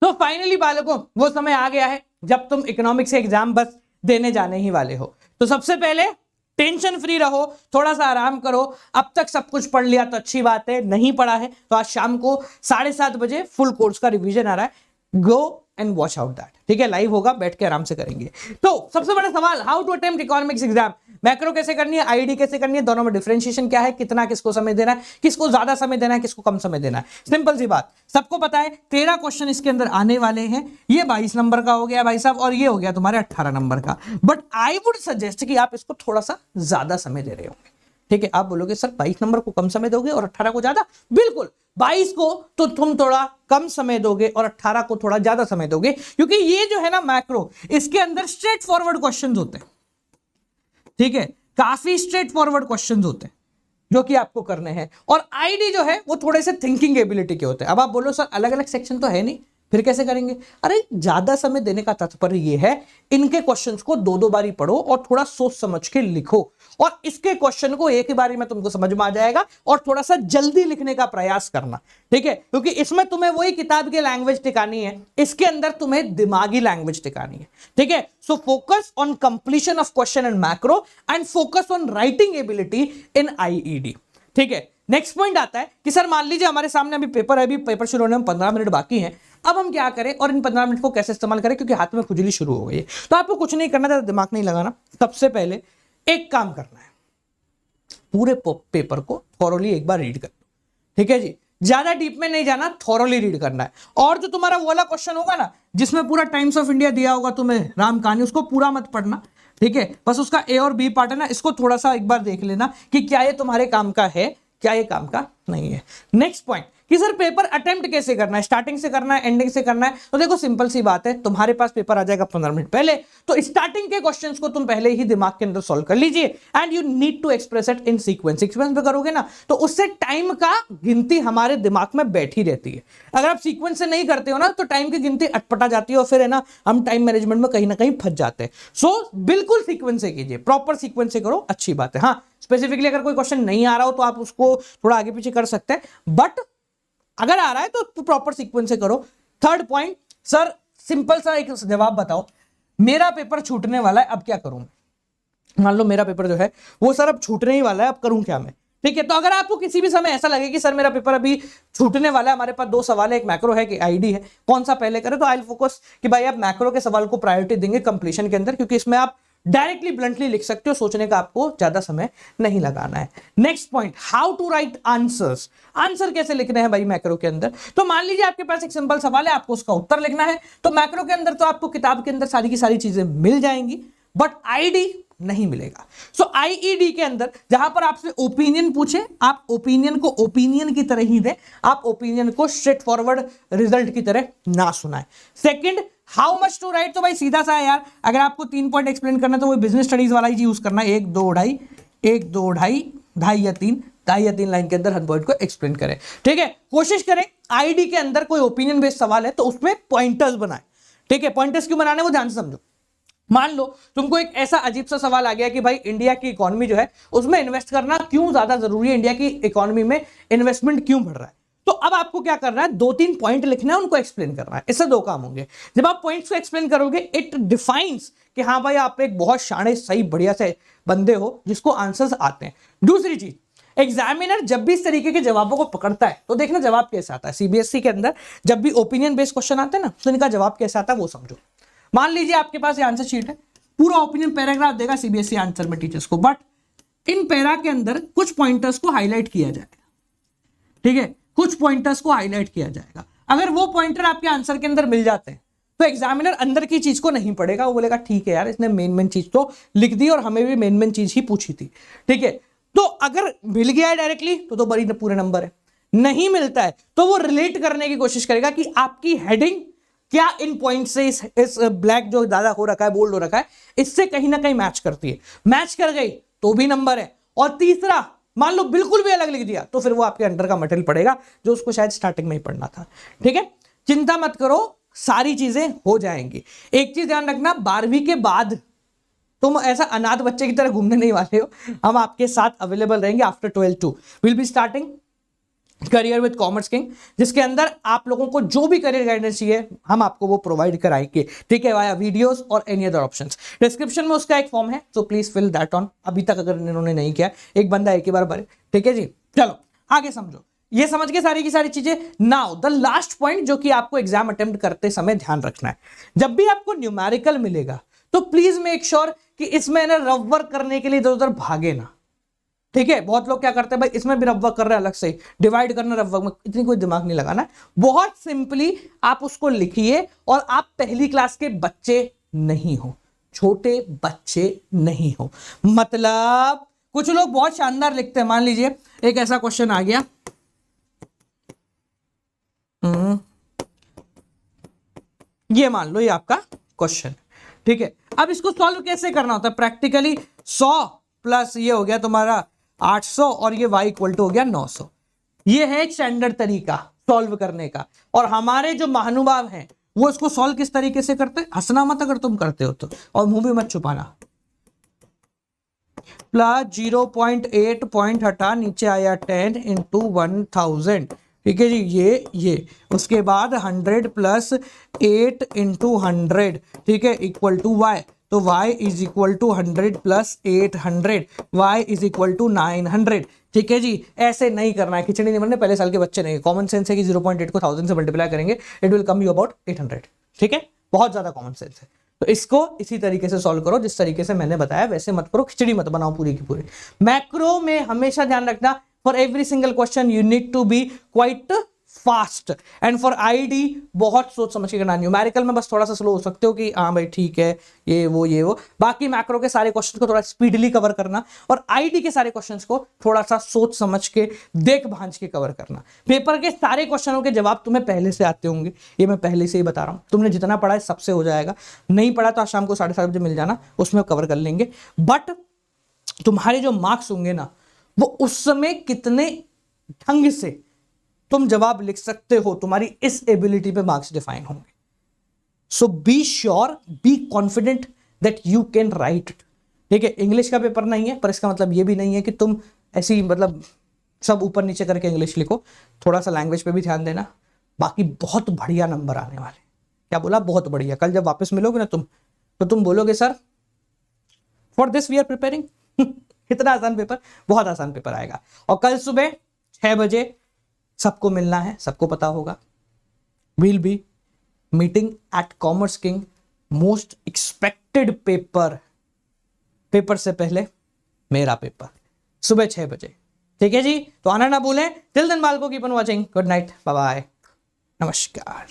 तो फाइनली बालकों वो समय आ गया है जब तुम इकोनॉमिक्स के एग्जाम बस देने जाने ही वाले हो। तो सबसे पहले टेंशन फ्री रहो, थोड़ा सा आराम करो। अब तक सब कुछ पढ़ लिया तो अच्छी बात है, नहीं पढ़ा है तो आज शाम को 7:30 बजे फुल कोर्स का रिवीजन आ रहा है, go and watch out that. ठीक है, लाइव होगा, बैठ के आराम से करेंगे। तो सबसे बड़ा सवाल, how to attempt economics exam. Macro कैसे करनी है, आईडी कैसे करनी है, दोनों में डिफरेंशिएशन क्या है, कितना किसको समय देना है, किसको ज्यादा समय देना है, किसको कम समय देना है। सिंपल सी बात, सबको पता है 13 क्वेश्चन इसके अंदर आने वाले हैं। ये 22 नंबर का हो गया भाई साहब, और ये हो गया तुम्हारे 18 नंबर का। बट आई वुड सजेस्ट कि आप इसको थोड़ा सा ज्यादा समय दे रहे होंगे। ठीक है, आप बोलोगे सर 22 नंबर को कम समय दोगे और 18 को ज्यादा। बिल्कुल, 22 को तो तुम थोड़ा कम समय दोगे और 18 को थोड़ा ज्यादा समय दोगे, क्योंकि ये जो है ना मैक्रो, इसके अंदर स्ट्रेट फॉरवर्ड क्वेश्चन होते हैं। ठीक है, काफी स्ट्रेट फॉरवर्ड क्वेश्चंस होते हैं जो कि आपको करने हैं। और आईडी जो है वो थोड़े से थिंकिंग एबिलिटी के होते हैं। अब आप बोलो सर अलग अलग सेक्शन तो है नहीं, फिर कैसे करेंगे। अरे ज्यादा समय देने का तात्पर्य ये है, इनके क्वेश्चंस को दो दो बारी पढ़ो और थोड़ा सोच समझ के लिखो, और इसके क्वेश्चन को एक ही बारी में तुमको समझ में आ जाएगा, और थोड़ा सा जल्दी लिखने का प्रयास करना। ठीक है, क्योंकि इसमें तुम्हें वही किताब की लैंग्वेज टिकानी है, इसके अंदर तुम्हें दिमागी लैंग्वेज टिकानी है। ठीक है, so focus on completion of question in macro and focus on writing ability in IED. ठीक है, नेक्स्ट पॉइंट आता है कि सर मान लीजिए हमारे सामने अभी पेपर है, अभी पेपर शुरू होने में 15 मिनट बाकी हैं, अब हम क्या करें और इन 15 मिनट को कैसे इस्तेमाल करें, क्योंकि हाथ में खुजली शुरू हो गई है। तो आपको कुछ नहीं करना, ज्यादा दिमाग नहीं लगाना। सबसे पहले एक काम करना है, पूरे पेपर को थॉरोली एक बार रीड कर लो। ठीक है जी, ज्यादा डीप में नहीं जाना, थॉरोली रीड करना है। और जो तुम्हारा वो वाला क्वेश्चन होगा ना जिसमें पूरा टाइम्स ऑफ इंडिया दिया होगा तुम्हें, राम कहानी, उसको पूरा मत पढ़ना। ठीक है, बस उसका ए और बी पार्ट है ना, इसको थोड़ा सा एक बार देख लेना कि क्या ये तुम्हारे काम का है, क्या ये काम का नहीं है। नेक्स्ट पॉइंट कि सर पेपर अटेम्प्ट कैसे करना है, स्टार्टिंग से करना है, एंडिंग से करना है। तो देखो सिंपल सी बात है, तुम्हारे पास पेपर आ जाएगा 15 मिनट पहले, तो स्टार्टिंग के क्वेश्चंस को तुम पहले ही दिमाग के अंदर सॉल्व कर लीजिए, and you need to express it in sequence. Sequence में करोगे ना तो उससे टाइम का गिनती हमारे दिमाग में बैठी रहती है। अगर आप सीक्वेंस से नहीं करते हो ना तो टाइम की गिनती अटपटा जाती है, और फिर है ना हम टाइम मैनेजमेंट में कहीं ना कहीं फंस जाते हैं। सो बिल्कुल सीक्वेंस से कीजिए, प्रॉपर सीक्वेंस से करो, अच्छी बात है। हाँ, स्पेसिफिकली अगर कोई क्वेश्चन नहीं आ रहा हो तो आप उसको थोड़ा आगे पीछे कर सकते हैं, बट अगर आ रहा है तो प्रॉपर सीक्वेंस से करो। थर्ड पॉइंट, सर सिंपल सा एक जवाब बताओ, मेरा पेपर छूटने वाला है, अब क्या करूं। मान लो मेरा पेपर जो है वो सर अब छूटने ही वाला है, अब करूं क्या मैं। ठीक है, तो अगर आपको किसी भी समय ऐसा लगे कि सर मेरा पेपर अभी छूटने वाला है, हमारे पास दो सवाल है, एक मैक्रो है कि आईडी है, कौन सा पहले करें, तो आई विल फोकस कि भाई आप मैक्रो के सवाल को प्रायोरिटी देंगे कंप्लीशन के अंदर, क्योंकि इसमें आप डायरेक्टली ब्लंटली लिख सकते हो, सोचने का आपको ज्यादा समय नहीं लगाना है। Next point, how to write answers. Answer कैसे लिखने हैं भाई मैक्रो के अंदर। तो मान लीजिए आपके पास एक सिंपल सवाल है, आपको उसका उत्तर लिखना है, तो मैक्रो के अंदर तो आपको किताब के अंदर सारी की सारी चीजें मिल जाएंगी, बट आईडी नहीं मिलेगा। सो आईईडी के अंदर जहां पर आपसे ओपिनियन पूछे, आप ओपिनियन को ओपिनियन की तरह ही दें, आप ओपिनियन को स्ट्रेट फॉरवर्ड रिजल्ट की तरह ना सुनाए। Second, how much to write, तो भाई सीधा सा है यार, अगर आपको 3 पॉइंट एक्सप्लेन करना है तो वो बिजनेस स्टडीज वाला ही यूज करना है, 1 2 2.5 1 2 2.5 2.5 या 3 2.5 या 3 लाइन के अंदर हर पॉइंट को एक्सप्लेन करें। ठीक है, कोशिश करें आईडी के अंदर कोई ओपिनियन बेस्ड सवाल है तो उसमें पॉइंटर्स बनाए। ठीक है, पॉइंटर्स क्यों बनाने वो ध्यान से समझो। मान लो तुमको एक ऐसा अजीब सा सवाल आ गया कि भाई इंडिया की इकोनॉमी जो है उसमें इन्वेस्ट करना क्यों ज्यादा जरूरी है, इंडिया की इकोनॉमी में इन्वेस्टमेंट क्यों बढ़ रहा है। तो अब आपको क्या करना है, 2-3 पॉइंट लिखना है, उनको एक्सप्लेन करना है। इससे 2 काम होंगे। जब आप पॉइंट्स को एक्सप्लेन करोगे, इट डिफाइंस कि हाँ भाई आप एक बहुत शाणे सही बढ़िया से बंदे हो जिसको आंसर्स आते हैं। दूसरी चीज, एग्जामिनर जब भी इस तरीके के जवाबों को पकड़ता है तो देखना जवाब कैसे आता है। सीबीएसई के अंदर जब भी ओपिनियन बेस्ड क्वेश्चन आते हैं ना तो इनका जवाब कैसे आता है वो समझो। मान लीजिए आपके पास ये आंसर शीट है, पूरा ओपिनियन पैराग्राफ देगा सीबीएसई आंसर में टीचर्स को, बट इन पैरा के अंदर कुछ पॉइंटर्स को हाईलाइट किया जाएगा। ठीक है, कुछ पॉइंटर्स को हाईलाइट किया जाएगा। अगर वो पॉइंटर आपके आंसर के अंदर मिल जाते हैं तो एग्जामिनर अंदर की चीज को नहीं पढ़ेगा, वो बोलेगा ठीक है यार इसने मेन चीज तो लिख दी और हमें भी मेन चीज ही पूछी थी। ठीक है, तो अगर मिल गया है डायरेक्टली तो बड़ी पूरे नंबर है, नहीं मिलता है तो वो रिलेट करने की कोशिश करेगा कि आपकी हेडिंग क्या इन पॉइंट से इस ब्लैक जो ज्यादा हो रखा है, बोल्ड हो रखा है, इससे कहीं ना कहीं मैच करती है। मैच कर गई तो भी नंबर है। और तीसरा, मान लो बिल्कुल भी अलग लिख दिया तो फिर वो आपके अंडर का मटेरियल पड़ेगा जो उसको शायद स्टार्टिंग में ही पढ़ना था। ठीक है, चिंता मत करो, सारी चीजें हो जाएंगी। एक चीज ध्यान रखना, 12वीं के बाद तुम ऐसा अनाथ बच्चे की तरह घूमने नहीं वाले हो, हम आपके साथ अवेलेबल रहेंगे after 12 to will be starting career with commerce king, जिसके अंदर आप लोगों को जो भी करियर गाइडेंस चाहिए हम आपको वो प्रोवाइड कराएंगे, ठीक है, via videos or any other options. Description में उसका एक फॉर्म है, so please fill that on. अभी तक अगर इन्होंने नहीं किया, एक बंदा एक ही बार भरे, ठीक है जी। चलो आगे समझो, ये समझ के सारी की सारी चीजें। नाउ द लास्ट पॉइंट जो कि आपको एग्जाम अटेम्प्ट करते समय ध्यान रखना है, जब भी आपको न्यूमेरिकल मिलेगा तो प्लीज मेक श्योर कि इसमें ना रफ वर्क करने के लिए इधर उधर भागे ना, ठीक है। बहुत लोग क्या करते हैं भाई, इसमें भी रफ वर्क कर रहे हैं अलग से, डिवाइड करना रफ वर्क में, इतनी कोई दिमाग नहीं लगाना है। बहुत सिंपली आप उसको लिखिए, और आप पहली क्लास के बच्चे नहीं हो, छोटे बच्चे नहीं हो। मतलब कुछ लोग बहुत शानदार लिखते हैं, मान लीजिए एक ऐसा क्वेश्चन आ गया, ये मान लो ये आपका क्वेश्चन, ठीक है। अब इसको सॉल्व कैसे करना होता है प्रैक्टिकली, 100 प्लस ये हो गया तुम्हारा 800 और ये y इक्वल टू हो गया 900। ये है एक स्टैंडर्ड तरीका सॉल्व करने का, और हमारे जो महानुभाव हैं वो इसको सॉल्व किस तरीके से करते हैं, हंसना मत अगर तुम करते हो तो, और मुंह भी मत छुपाना। प्लस 0.8 पॉइंट हटा, नीचे आया 10 इंटू 1000, ठीक है जी, ये उसके बाद 100 प्लस 8 इंटू 100, ठीक है, इक्वल टू y। तो y is equal to 100 plus 800, y is equal to 900, ठीक है जी। ऐसे नहीं करना है, खिचड़ी नहीं बनने, पहले साल के बच्चे नहीं। कॉमन सेंस है कि 0.8 को 1000 से मल्टीप्लाई करेंगे, it will come you about 800, ठीक है, बहुत ज्यादा कॉमन सेंस है। तो इसको इसी तरीके से सॉल्व करो जिस तरीके से मैंने बताया, वैसे मत करो, खिचड़ी मत बनाओ पूरी की पूरी। मैक्रो में हमेशा ध्यान रखना, for every single question you need to be quite fast, and for ID बहुत सोच समझ के करना। न्यूमेरिकल में बस थोड़ा सा स्लो हो सकते हो कि हाँ भाई ठीक है ये वो, बाकी मैक्रो के सारे क्वेश्चन को थोड़ा स्पीडली कवर करना, और आईडी के सारे क्वेश्चंस को थोड़ा सा सोच समझ के देख भांज के कवर करना। पेपर के सारे क्वेश्चनों के जवाब तुम्हें पहले से आते होंगे, ये मैं पहले से ही बता रहा हूं। तुमने जितना पढ़ा है सबसे हो जाएगा, नहीं पढ़ा तो आज शाम को 7:30 बजे मिल जाना, उसमें कवर कर लेंगे। बट तुम्हारे जो मार्क्स होंगे ना, वो उस समय कितने ढंग से तुम जवाब लिख सकते हो, तुम्हारी इस एबिलिटी पे मार्क्स डिफाइन होंगे। So be sure, be confident that you can write, ठीक है। इंग्लिश का पेपर नहीं है, पर इसका मतलब ये भी नहीं है कि तुम ऐसी मतलब सब ऊपर नीचे करके इंग्लिश लिखो, थोड़ा सा लैंग्वेज पे भी ध्यान देना। बाकी बहुत बढ़िया नंबर आने वाले। क्या बोला, बहुत बढ़िया। कल जब वापस मिलोगे ना तुम, तो तुम बोलोगे sir for this we are preparing. कितना आसान पेपर, बहुत आसान पेपर आएगा। और कल सुबह 6 बजे सबको मिलना है, सबको पता होगा। Will be meeting at commerce king, most expected paper से पहले मेरा पेपर, सुबह 6 बजे, ठीक है जी। तो आना ना भूलें। टिल देन बालको keep on watching, good night, bye bye, नमस्कार।